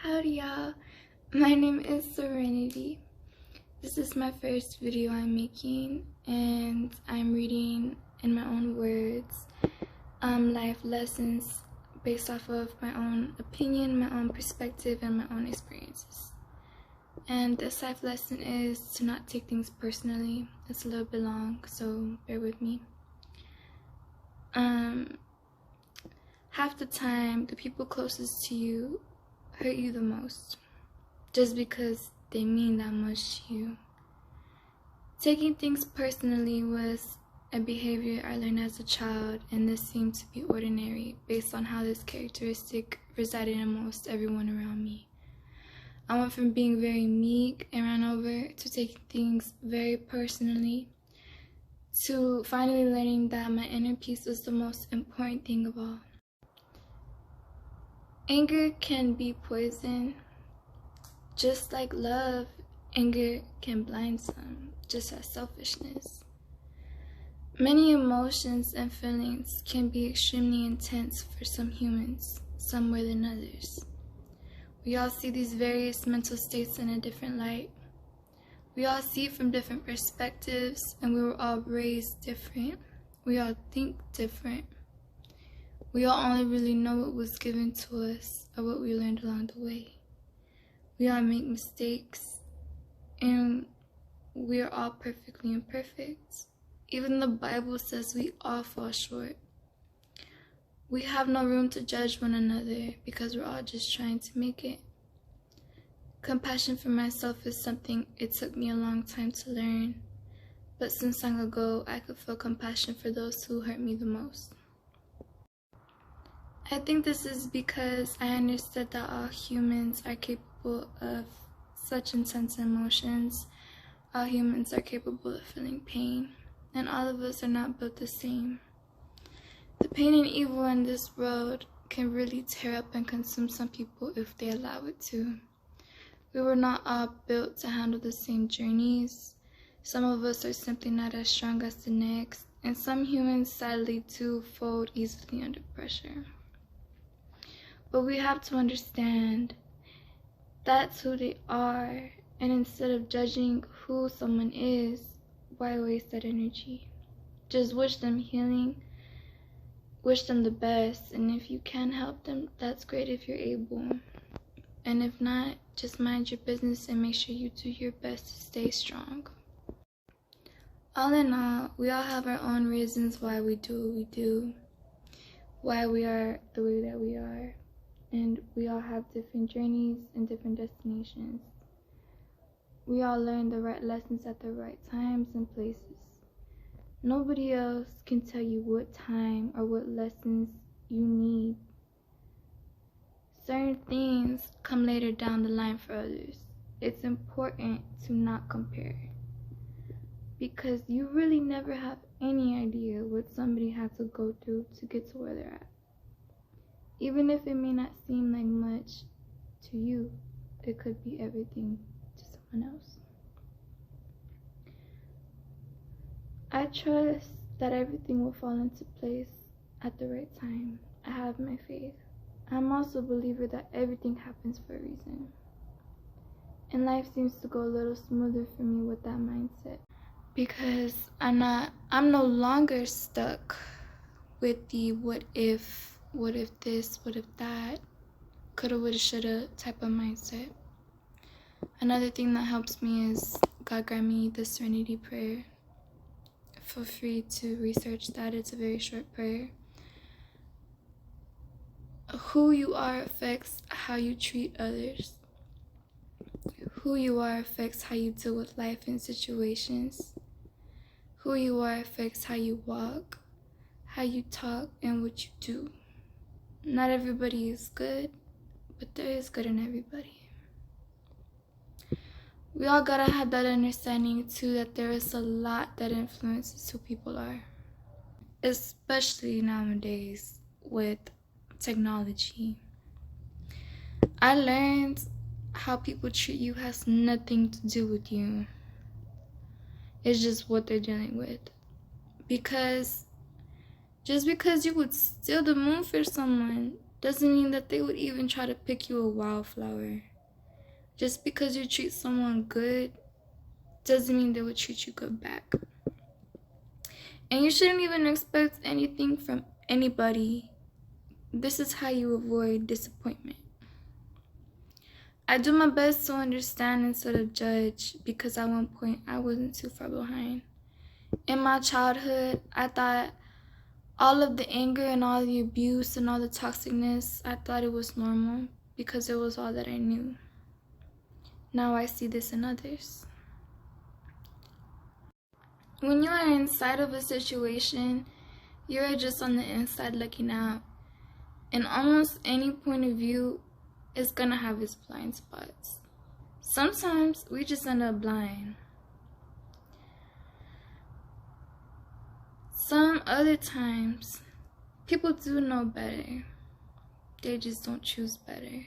Howdy y'all, my name is Serenity. This is my first video I'm making and I'm reading in my own words life lessons based off of my own opinion, my own perspective, and my own experiences. And this life lesson is to not take things personally. It's a little bit long, so bear with me. Half the time, the people closest to you hurt you the most, just because they mean that much to you. Taking things personally was a behavior I learned as a child, and this seemed to be ordinary based on how this characteristic resided in most everyone around me. I went from being very meek and ran over to taking things very personally, to finally learning that my inner peace was the most important thing of all. Anger can be poison. Just like love, anger can blind some, just as selfishness. Many emotions and feelings can be extremely intense for some humans, some more than others. We all see these various mental states in a different light. We all see it from different perspectives, and we were all raised different. We all think different. We all only really know what was given to us or what we learned along the way. We all make mistakes, and we are all perfectly imperfect. Even the Bible says we all fall short. We have no room to judge one another because we're all just trying to make it. Compassion for myself is something it took me a long time to learn, but since long ago, I could feel compassion for those who hurt me the most. I think this is because I understood that all humans are capable of such intense emotions. All humans are capable of feeling pain, and all of us are not built the same. The pain and evil in this world can really tear up and consume some people if they allow it to. We were not all built to handle the same journeys. Some of us are simply not as strong as the next, and some humans sadly do fold easily under pressure. But we have to understand that's who they are, and instead of judging who someone is, why waste that energy? Just wish them healing, wish them the best, and if you can help them, that's great if you're able. And if not, just mind your business and make sure you do your best to stay strong. All in all, we all have our own reasons why we do what we do, why we are the way that we are. And we all have different journeys and different destinations. We all learn the right lessons at the right times and places. Nobody else can tell you what time or what lessons you need. Certain things come later down the line for others. It's important to not compare, because you really never have any idea what somebody had to go through to get to where they're at. Even if it may not seem like much to you, it could be everything to someone else. I trust that everything will fall into place at the right time. I have my faith. I'm also a believer that everything happens for a reason. And life seems to go a little smoother for me with that mindset, because I'm no longer stuck with the what if this, what if that, coulda, woulda, shoulda type of mindset. Another thing that helps me is God grant me the Serenity prayer. Feel free to research that. It's a very short prayer. Who you are affects how you treat others. Who you are affects how you deal with life and situations. Who you are affects how you walk, how you talk, and what you do. Not everybody is good, but there is good in everybody. We all gotta have that understanding too, that there is a lot that influences who people are. Especially nowadays with technology. I learned how people treat you has nothing to do with you. It's just what they're dealing with. Because just because you would steal the moon for someone doesn't mean that they would even try to pick you a wildflower. Just because you treat someone good doesn't mean they would treat you good back. And you shouldn't even expect anything from anybody. This is how you avoid disappointment. I do my best to understand instead of judge, because at one point I wasn't too far behind. In my childhood, I thought all of the anger and all the abuse and all the toxicness, I thought it was normal because it was all that I knew. Now I see this in others. When you are inside of a situation, you are just on the inside looking out. And almost any point of view is gonna have its blind spots. Sometimes we just end up blind. Some other times, people do know better. They just don't choose better.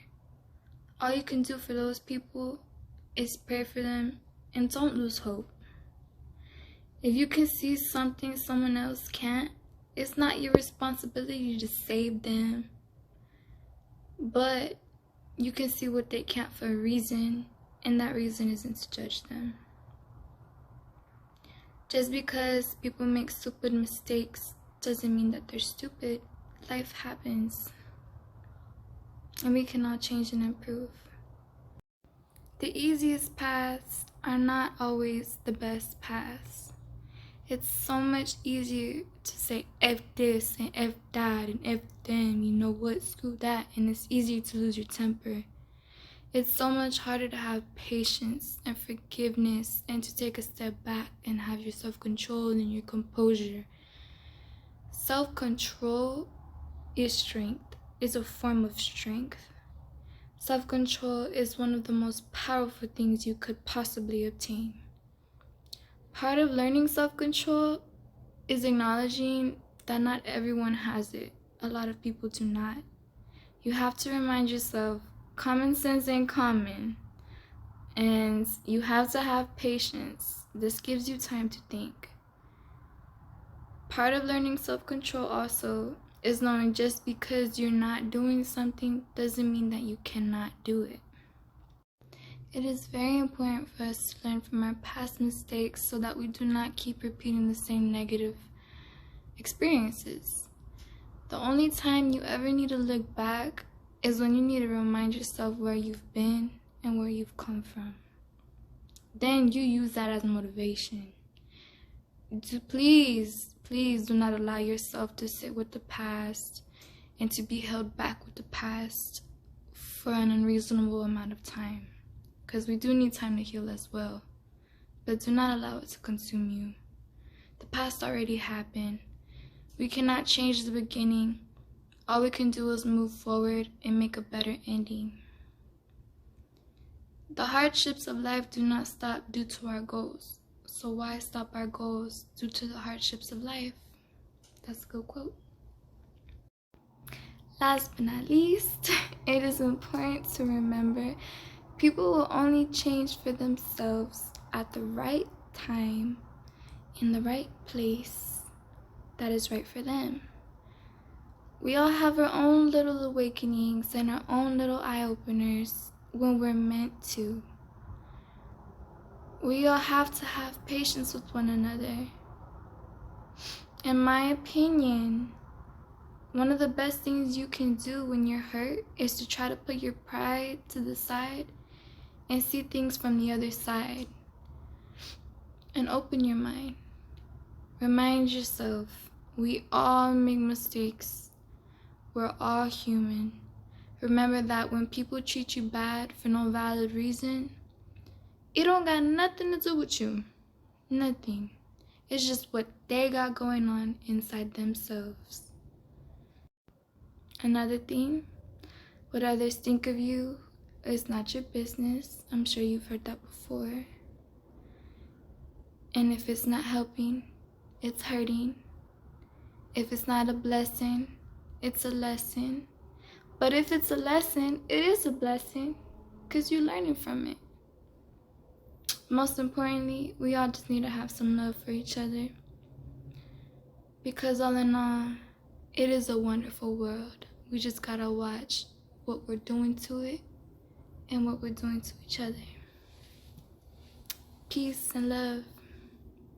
All you can do for those people is pray for them and don't lose hope. If you can see something someone else can't, it's not your responsibility to save them. But you can see what they can't for a reason, and that reason isn't to judge them. Just because people make stupid mistakes doesn't mean that they're stupid. Life happens, and we can all change and improve. The easiest paths are not always the best paths. It's so much easier to say F this and F that and F them, you know what, screw that, and it's easier to lose your temper. It's so much harder to have patience and forgiveness and to take a step back and have your self-control and your composure. Self-control is strength, is a form of strength. Self-control is one of the most powerful things you could possibly obtain. Part of learning self-control is acknowledging that not everyone has it. A lot of people do not. You have to remind yourself, common sense ain't common. And you have to have patience. This gives you time to think. Part of learning self-control also is knowing just because you're not doing something doesn't mean that you cannot do it. It is very important for us to learn from our past mistakes so that we do not keep repeating the same negative experiences. The only time you ever need to look back is when you need to remind yourself where you've been and where you've come from. Then you use that as motivation. Please do not allow yourself to sit with the past and to be held back with the past for an unreasonable amount of time. Because we do need time to heal as well. But do not allow it to consume you. The past already happened. We cannot change the beginning. All we can do is move forward and make a better ending. The hardships of life do not stop due to our goals. So why stop our goals due to the hardships of life? That's a good quote. Last but not least, it is important to remember people will only change for themselves at the right time, in the right place that is right for them. We all have our own little awakenings and our own little eye-openers when we're meant to. We all have to have patience with one another. In my opinion, one of the best things you can do when you're hurt is to try to put your pride to the side and see things from the other side. And open your mind. Remind yourself, we all make mistakes. We're all human. Remember that when people treat you bad for no valid reason, it don't got nothing to do with you. Nothing. It's just what they got going on inside themselves. Another thing, what others think of you is not your business. I'm sure you've heard that before. And if it's not helping, it's hurting. If it's not a blessing, it's a lesson. But if it's a lesson, it is a blessing because you're learning from it. Most importantly, we all just need to have some love for each other. Because all in all, it is a wonderful world We just gotta watch what we're doing to it and what we're doing to each other. Peace and love.